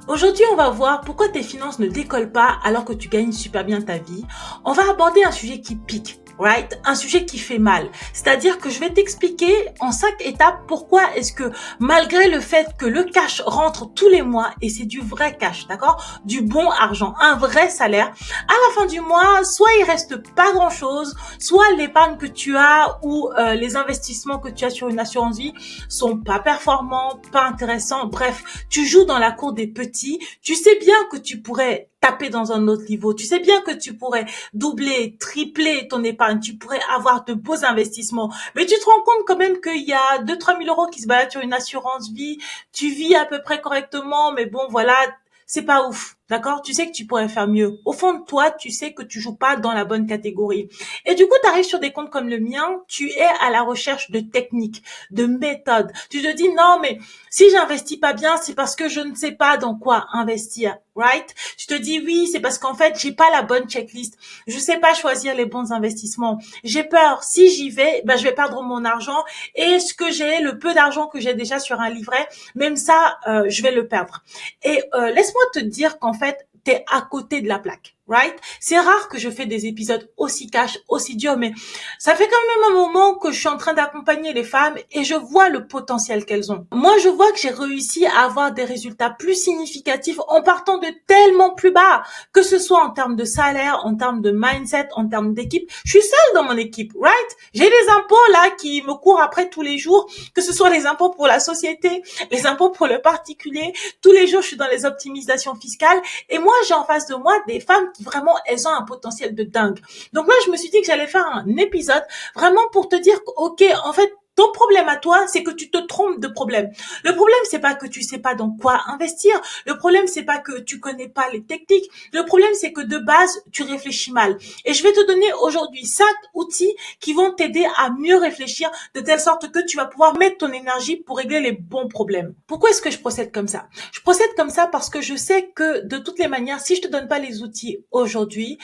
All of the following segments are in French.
Aujourd'hui, on va voir pourquoi tes finances ne décollent pas alors que tu gagnes super bien ta vie. On va aborder un sujet qui pique, right? Un sujet qui fait mal. C'est-à-dire que je vais t'expliquer en 5 étapes pourquoi est-ce que malgré le fait que le cash rentre tous les mois et c'est du vrai cash, d'accord? Du bon argent, un vrai salaire. À la fin du mois, soit il reste pas grand-chose, soit l'épargne que tu as ou les investissements que tu as sur une assurance vie sont pas performants, pas intéressants. Bref, tu joues dans la cour des petits. Tu sais bien que tu pourrais taper dans un autre niveau. Tu sais bien que tu pourrais doubler, tripler ton épargne. Tu pourrais avoir de beaux investissements. Mais tu te rends compte quand même qu'il y a 2 3 000 € qui se baladent sur une assurance vie. Tu vis à peu près correctement, mais bon, voilà, c'est pas ouf. D'accord? Tu sais que tu pourrais faire mieux. Au fond de toi, tu sais que tu joues pas dans la bonne catégorie. Et du coup, tu arrives sur des comptes comme le mien, tu es à la recherche de techniques, de méthodes. Tu te dis, non, mais si j'investis pas bien, c'est parce que je ne sais pas dans quoi investir, right? Tu te dis, oui, c'est parce qu'en fait, j'ai pas la bonne checklist. Je sais pas choisir les bons investissements. J'ai peur. Si j'y vais, ben, je vais perdre mon argent et ce que j'ai, le peu d'argent que j'ai déjà sur un livret, même ça, je vais le perdre. Et laisse-moi te dire qu'en fait, t'es à côté de la plaque, right? C'est rare que je fais des épisodes aussi cash, aussi durs, mais ça fait quand même un moment que je suis en train d'accompagner les femmes et je vois le potentiel qu'elles ont. Moi, je vois que j'ai réussi à avoir des résultats plus significatifs en partant de tellement plus bas, que ce soit en termes de salaire, en termes de mindset, en termes d'équipe. Je suis seule dans mon équipe, right? J'ai les impôts là qui me courent après tous les jours, que ce soit les impôts pour la société, les impôts pour le particulier. Tous les jours, je suis dans les optimisations fiscales et moi, j'ai en face de moi des femmes qui vraiment, elles ont un potentiel de dingue. Donc là, je me suis dit que j'allais faire un épisode vraiment pour te dire que, ok, en fait, ton problème à toi, c'est que tu te trompes de problème. Le problème, c'est pas que tu sais pas dans quoi investir. Le problème, c'est pas que tu connais pas les techniques. Le problème, c'est que de base, tu réfléchis mal. Et je vais te donner aujourd'hui 5 outils qui vont t'aider à mieux réfléchir de telle sorte que tu vas pouvoir mettre ton énergie pour régler les bons problèmes. Pourquoi est-ce que je procède comme ça? Je procède comme ça parce que je sais que de toutes les manières, si je te donne pas les outils aujourd'hui,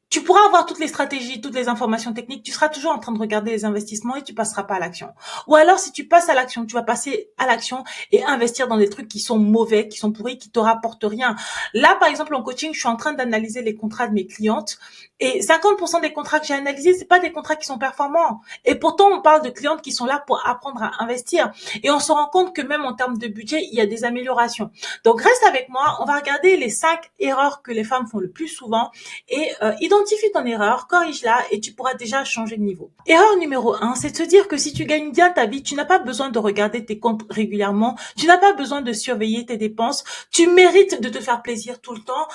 tu pourras avoir toutes les stratégies, toutes les informations techniques, tu seras toujours en train de regarder les investissements et tu passeras pas à l'action. Ou alors, si tu passes à l'action, tu vas passer à l'action et investir dans des trucs qui sont mauvais, qui sont pourris, qui te rapportent rien. Là, par exemple, en coaching, je suis en train d'analyser les contrats de mes clientes et 50% des contrats que j'ai analysés, c'est pas des contrats qui sont performants. Et pourtant, on parle de clientes qui sont là pour apprendre à investir. Et on se rend compte que même en termes de budget, il y a des améliorations. Donc, reste avec moi. On va regarder les 5 erreurs que les femmes font le plus souvent et identifie ton erreur, corrige-la et tu pourras déjà changer de niveau. Erreur numéro 1, c'est de se dire que si tu gagnes bien ta vie, tu n'as pas besoin de regarder tes comptes régulièrement, tu n'as pas besoin de surveiller tes dépenses, tu mérites de te faire plaisir tout le temps.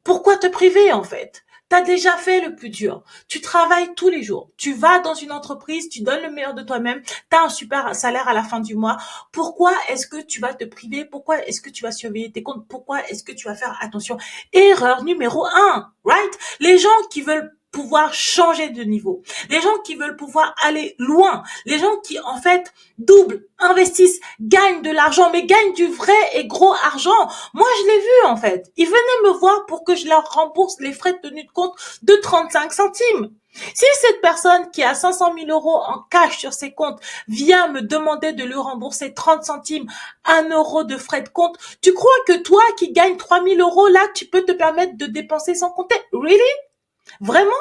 Pourquoi te priver en fait? T'as déjà fait le plus dur. Tu travailles tous les jours. Tu vas dans une entreprise, tu donnes le meilleur de toi-même, tu as un super salaire à la fin du mois. Pourquoi est-ce que tu vas te priver? Pourquoi est-ce que tu vas surveiller tes comptes? Pourquoi est-ce que tu vas faire attention? Erreur numéro 1, right? Les gens qui veulent pouvoir changer de niveau, les gens qui veulent pouvoir aller loin, les gens qui en fait doublent, investissent, gagnent de l'argent, mais gagnent du vrai et gros argent. Moi, je l'ai vu en fait. Ils venaient me voir pour que je leur rembourse les frais de tenue de compte de 35 centimes. Si cette personne qui a 500 000 € en cash sur ses comptes vient me demander de lui rembourser 30 centimes, 1 € de frais de compte, tu crois que toi qui gagnes 3 000 € là, tu peux te permettre de dépenser sans compter? Really? Vraiment?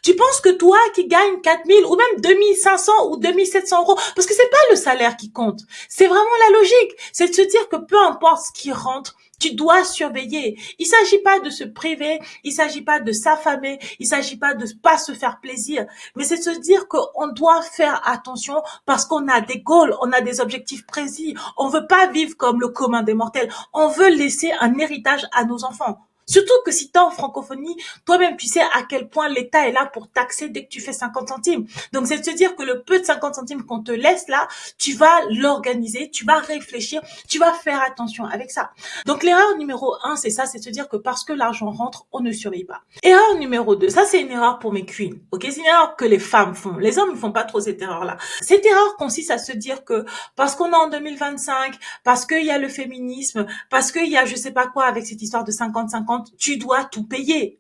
Tu penses que toi qui gagnes 4 000 ou même 2 500 ou 2 700 €, parce que c'est pas le salaire qui compte, c'est vraiment la logique, c'est de se dire que peu importe ce qui rentre, tu dois surveiller. Il s'agit pas de se priver, il s'agit pas de s'affamer, il s'agit pas de pas se faire plaisir, mais c'est de se dire qu'on doit faire attention parce qu'on a des goals, on a des objectifs précis. On veut pas vivre comme le commun des mortels. On veut laisser un héritage à nos enfants. Surtout que si tu es en francophonie, toi-même, tu sais à quel point l'État est là pour taxer dès que tu fais 50 centimes. Donc, c'est de se dire que le peu de 50 centimes qu'on te laisse là, tu vas l'organiser, tu vas réfléchir, tu vas faire attention avec ça. Donc, l'erreur numéro 1, c'est ça, c'est de se dire que parce que l'argent rentre, on ne surveille pas. Erreur numéro 2, ça, c'est une erreur pour mes queens. Ok, c'est une erreur que les femmes font. Les hommes ne font pas trop cette erreur-là. Cette erreur consiste à se dire que parce qu'on est en 2025, parce qu'il y a le féminisme, parce qu'il y a je sais pas quoi avec cette histoire de 50-50, tu dois tout payer.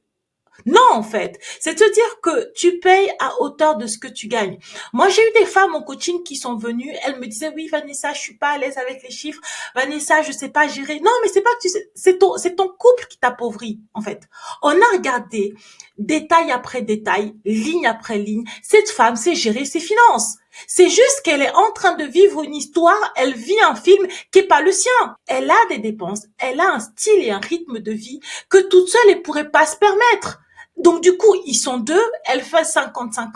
Non, en fait. C'est te dire que tu payes à hauteur de ce que tu gagnes. Moi, j'ai eu des femmes en coaching qui sont venues. Elles me disaient, oui, Vanessa, je suis pas à l'aise avec les chiffres. Vanessa, je sais pas gérer. Non, mais c'est pas que tu sais, c'est ton couple qui t'appauvrit, en fait. On a regardé détail après détail, ligne après ligne. Cette femme sait gérer ses finances. C'est juste qu'elle est en train de vivre une histoire, elle vit un film qui est pas le sien. Elle a des dépenses, elle a un style et un rythme de vie que toute seule elle pourrait pas se permettre. Donc du coup, ils sont deux, elle fait 50-50,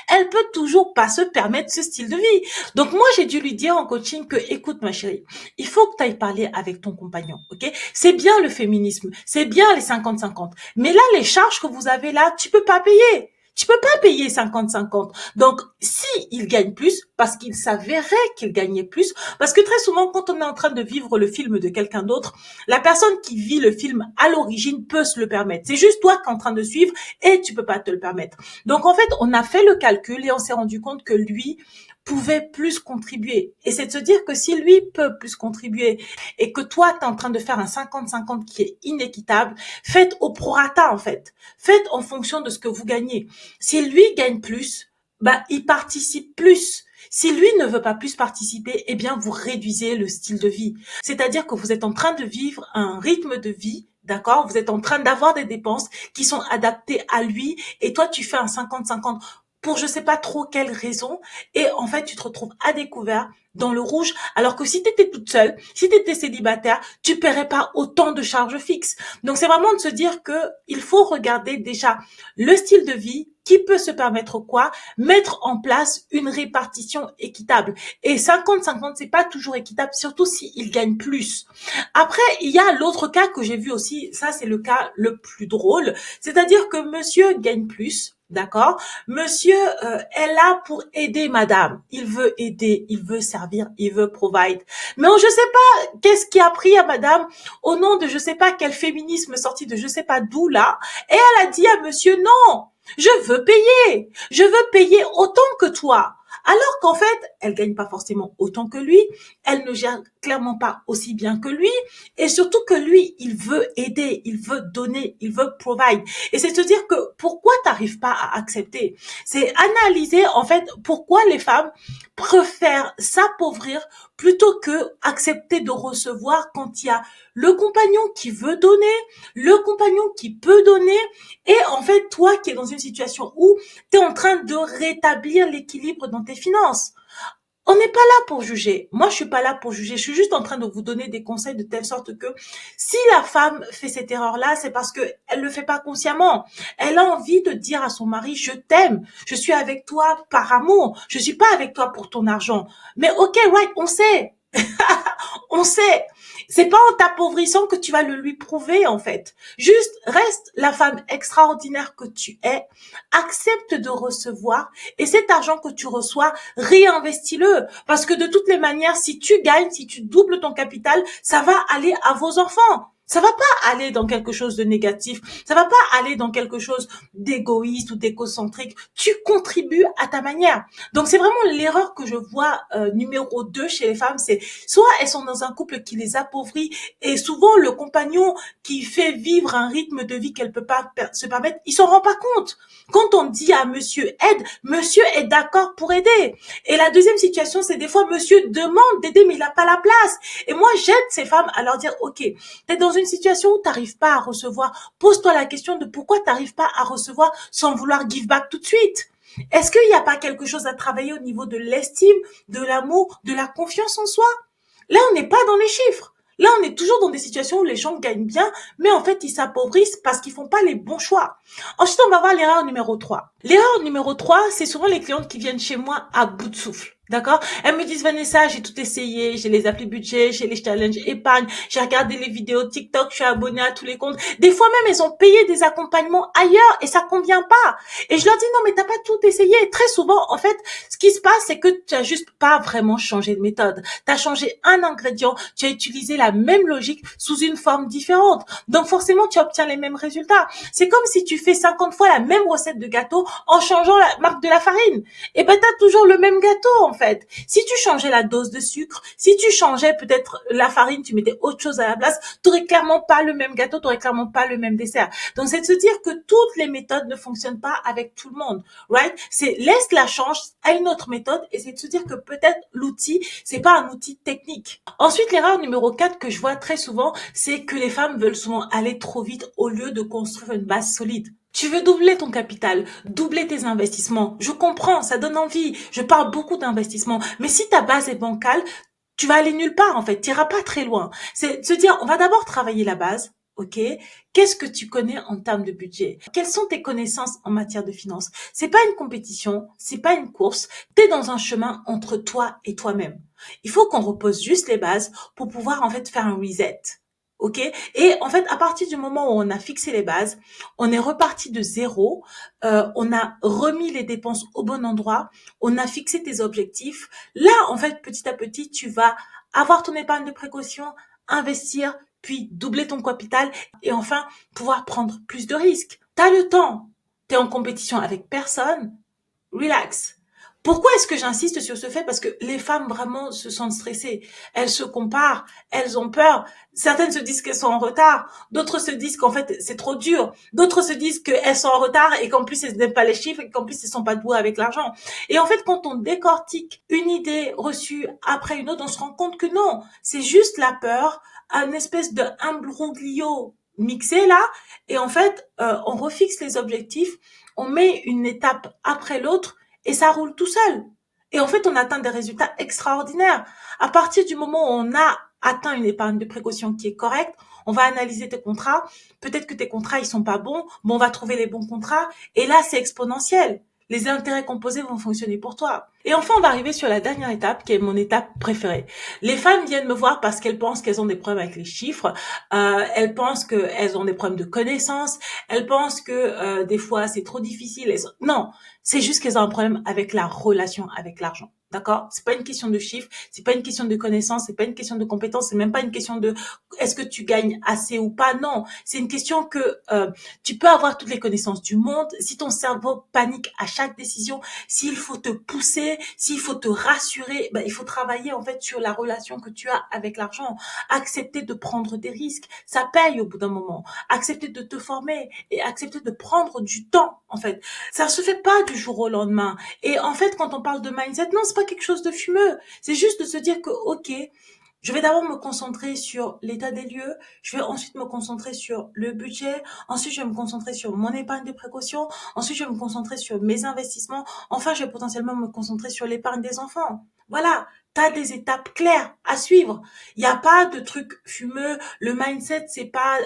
elle peut toujours pas se permettre ce style de vie. Donc moi, j'ai dû lui dire en coaching que, écoute ma chérie, il faut que tu ailles parler avec ton compagnon, ok? C'est bien le féminisme, c'est bien les 50-50, mais là, les charges que vous avez là, tu peux pas payer. Tu peux pas payer 50-50. Donc, si il gagne plus, parce qu'il s'avérait qu'il gagnait plus, parce que très souvent, quand on est en train de vivre le film de quelqu'un d'autre, la personne qui vit le film à l'origine peut se le permettre. C'est juste toi qui es en train de suivre et tu peux pas te le permettre. Donc, en fait, on a fait le calcul et on s'est rendu compte que lui pouvait plus contribuer. Et c'est de se dire que si lui peut plus contribuer et que toi, tu es en train de faire un 50-50 qui est inéquitable, faites au prorata, en fait. Faites en fonction de ce que vous gagnez. Si lui gagne plus, bah, il participe plus. Si lui ne veut pas plus participer, eh bien, vous réduisez le style de vie. C'est-à-dire que vous êtes en train de vivre un rythme de vie. D'accord? Vous êtes en train d'avoir des dépenses qui sont adaptées à lui et toi, tu fais un 50-50 pour je sais pas trop quelle raison et en fait, tu te retrouves à découvert dans le rouge alors que si tu étais toute seule, si tu étais célibataire, tu paierais pas autant de charges fixes. Donc c'est vraiment de se dire que il faut regarder déjà le style de vie, qui peut se permettre quoi, mettre en place une répartition équitable. Et 50-50, c'est pas toujours équitable, surtout s'il gagne plus. Après, il y a l'autre cas que j'ai vu aussi, ça c'est le cas le plus drôle, c'est-à-dire que monsieur gagne plus, d'accord? Monsieur est là pour aider madame. Il veut aider, il veut servir, il veut provide. Mais je sais pas qu'est-ce qui a pris à madame au nom de je sais pas quel féminisme sorti de je sais pas d'où là. Et elle a dit à monsieur non, je veux payer autant que toi. Alors qu'en fait, elle gagne pas forcément autant que lui, elle ne gère clairement pas aussi bien que lui, et surtout que lui, il veut aider, il veut donner, il veut provide. Et c'est se dire que pourquoi t'arrives pas à accepter? C'est analyser en fait pourquoi les femmes préfèrent s'appauvrir plutôt que accepter de recevoir quand il y a le compagnon qui veut donner, le compagnon qui peut donner, et en fait toi qui es dans une situation où tu es en train de rétablir l'équilibre dans tes finances. On n'est pas là pour juger. Moi, je suis pas là pour juger. Je suis juste en train de vous donner des conseils de telle sorte que si la femme fait cette erreur-là, c'est parce que elle le fait pas consciemment. Elle a envie de dire à son mari, je t'aime. Je suis avec toi par amour. Je suis pas avec toi pour ton argent. Mais ok, right, on sait. On sait. C'est pas en t'appauvrissant que tu vas le lui prouver, en fait. Juste, reste la femme extraordinaire que tu es. Accepte de recevoir. Et cet argent que tu reçois, réinvestis-le. Parce que de toutes les manières, si tu gagnes, si tu doubles ton capital, ça va aller à vos enfants. Ça va pas aller dans quelque chose de négatif. Ça va pas aller dans quelque chose d'égoïste ou d'égocentrique. Tu contribues à ta manière. Donc, c'est vraiment l'erreur que je vois numéro 2 chez les femmes. C'est soit elles sont dans un couple qui les appauvrit et souvent le compagnon qui fait vivre un rythme de vie qu'elle peut pas se permettre, il s'en rend pas compte. Quand on dit à monsieur aide, monsieur est d'accord pour aider. Et la deuxième situation, c'est des fois monsieur demande d'aider mais il a pas la place. Et moi, j'aide ces femmes à leur dire, ok, t'es dans une situation où t'arrives pas à recevoir, pose-toi la question de pourquoi t'arrives pas à recevoir sans vouloir give back tout de suite. Est-ce qu'il n'y a pas quelque chose à travailler au niveau de l'estime, de l'amour, de la confiance en soi? Là, on n'est pas dans les chiffres. Là, on est toujours dans des situations où les gens gagnent bien, mais en fait, ils s'appauvrissent parce qu'ils font pas les bons choix. Ensuite, on va voir l'erreur numéro 3. L'erreur numéro 3, c'est souvent les clientes qui viennent chez moi à bout de souffle. D'accord? Elles me disent, Vanessa, j'ai tout essayé, j'ai les applis budget, j'ai les challenges épargne, j'ai regardé les vidéos TikTok, je suis abonnée à tous les comptes. Des fois même, elles ont payé des accompagnements ailleurs et ça convient pas. Et je leur dis, non, mais t'as pas tout essayé. Et très souvent, en fait, ce qui se passe, c'est que tu as juste pas vraiment changé de méthode. Tu as changé un ingrédient, tu as utilisé la même logique sous une forme différente. Donc forcément, tu obtiens les mêmes résultats. C'est comme si tu fais 50 fois la même recette de gâteau en changeant la marque de la farine. Et ben, t'as toujours le même gâteau, en fait. Si tu changeais la dose de sucre, si tu changeais peut-être la farine, tu mettais autre chose à la place, tu n'aurais clairement pas le même gâteau, tu n'aurais clairement pas le même dessert. Donc, c'est de se dire que toutes les méthodes ne fonctionnent pas avec tout le monde, right? C'est laisse la chance à une autre méthode et c'est de se dire que peut-être l'outil, c'est pas un outil technique. Ensuite, l'erreur numéro 4 que je vois très souvent, c'est que les femmes veulent souvent aller trop vite au lieu de construire une base solide. Tu veux doubler ton capital, doubler tes investissements. Je comprends, ça donne envie. Je parle beaucoup d'investissement. Mais si ta base est bancale, tu vas aller nulle part, en fait. Tu iras pas très loin. C'est de se dire, on va d'abord travailler la base. OK? Qu'est-ce que tu connais en termes de budget? Quelles sont tes connaissances en matière de finances? C'est pas une compétition, c'est pas une course. T'es dans un chemin entre toi et toi-même. Il faut qu'on repose juste les bases pour pouvoir, en fait, faire un reset. OK? Et en fait, à partir du moment où on a fixé les bases, on est reparti de zéro, on a remis les dépenses au bon endroit, on a fixé tes objectifs. Là, en fait, petit à petit, tu vas avoir ton épargne de précaution, investir, puis doubler ton capital et enfin pouvoir prendre plus de risques. T'as le temps. T'es en compétition avec personne. Relax. Pourquoi est-ce que j'insiste sur ce fait? Parce que les femmes vraiment se sentent stressées. Elles se comparent, elles ont peur. Certaines se disent qu'elles sont en retard. D'autres se disent qu'en fait, c'est trop dur. D'autres se disent qu'elles sont en retard et qu'en plus, elles n'aiment pas les chiffres et qu'en plus, elles sont pas douées avec l'argent. Et en fait, quand on décortique une idée reçue après une autre, on se rend compte que non. C'est juste la peur, une espèce de imbroglio mixé là. Et en fait, on refixe les objectifs, on met une étape après l'autre et ça roule tout seul. Et en fait, on atteint des résultats extraordinaires. À partir du moment où on a atteint une épargne de précaution qui est correcte, on va analyser tes contrats. Peut-être que tes contrats, ils sont pas bons, mais on va trouver les bons contrats. Et là, c'est exponentiel. Les intérêts composés vont fonctionner pour toi. Et enfin, on va arriver sur la dernière étape, qui est mon étape préférée. Les femmes viennent me voir parce qu'elles pensent qu'elles ont des problèmes avec les chiffres. Elles pensent qu'elles ont des problèmes de connaissances. Elles pensent que des fois, c'est trop difficile. Non, c'est juste qu'elles ont un problème avec la relation avec l'argent. D'accord? C'est pas une question de chiffres, c'est pas une question de connaissances, c'est pas une question de compétences, c'est même pas une question de est-ce que tu gagnes assez ou pas. Non, c'est une question que tu peux avoir toutes les connaissances du monde. Si ton cerveau panique à chaque décision, s'il faut te pousser, s'il faut te rassurer, il faut travailler en fait sur la relation que tu as avec l'argent. Accepter de prendre des risques, ça paye au bout d'un moment. Accepter de te former et accepter de prendre du temps en fait. Ça se fait pas du jour au lendemain. Et en fait, quand on parle de mindset, non, c'est pas quelque chose de fumeux. C'est juste de se dire que, ok, je vais d'abord me concentrer sur l'état des lieux, je vais ensuite me concentrer sur le budget, ensuite je vais me concentrer sur mon épargne de précaution, ensuite je vais me concentrer sur mes investissements, enfin je vais potentiellement me concentrer sur l'épargne des enfants. Voilà, t'as des étapes claires à suivre. Il n'y a pas de truc fumeux. Le mindset, c'est pas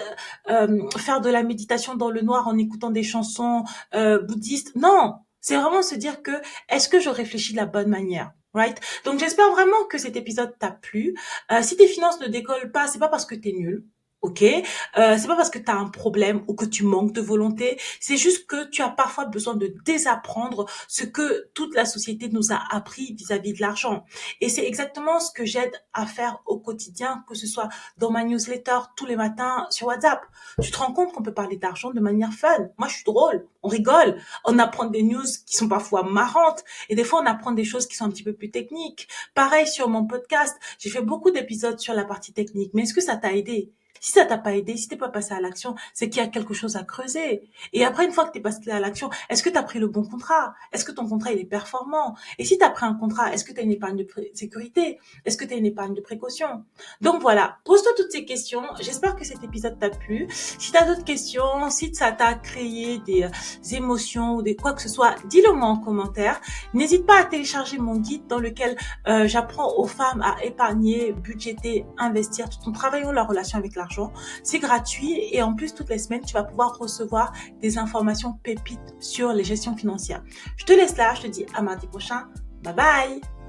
faire de la méditation dans le noir en écoutant des chansons bouddhistes. Non, c'est vraiment se dire que est-ce que je réfléchis de la bonne manière? Right? Donc j'espère vraiment que cet épisode t'a plu. Si tes finances ne décollent pas, c'est pas parce que t'es nul. Ok, c'est pas parce que tu as un problème ou que tu manques de volonté, c'est juste que tu as parfois besoin de désapprendre ce que toute la société nous a appris vis-à-vis de l'argent. Et c'est exactement ce que j'aide à faire au quotidien, que ce soit dans ma newsletter tous les matins sur WhatsApp. Tu te rends compte qu'on peut parler d'argent de manière fun. Moi, je suis drôle, on rigole, on apprend des news qui sont parfois marrantes et des fois on apprend des choses qui sont un petit peu plus techniques. Pareil sur mon podcast, j'ai fait beaucoup d'épisodes sur la partie technique, mais est-ce que ça t'a aidé? Si ça t'a pas aidé, si t'es pas passé à l'action, c'est qu'il y a quelque chose à creuser. Et après, une fois que t'es passé à l'action, est-ce que t'as pris le bon contrat? Est-ce que ton contrat, il est performant? Et si t'as pris un contrat, est-ce que t'as une épargne de sécurité? Est-ce que t'as une épargne de précaution? Donc voilà, pose-toi toutes ces questions. J'espère que cet épisode t'a plu. Si t'as d'autres questions, si ça t'a créé des émotions ou des quoi que ce soit, dis-le moi en commentaire. N'hésite pas à télécharger mon guide dans lequel j'apprends aux femmes à épargner, budgéter, investir tout en travaillant leur relation avec l'argent. C'est gratuit et en plus, toutes les semaines, tu vas pouvoir recevoir des informations pépites sur les gestions financières. Je te laisse là, je te dis à mardi prochain. Bye bye!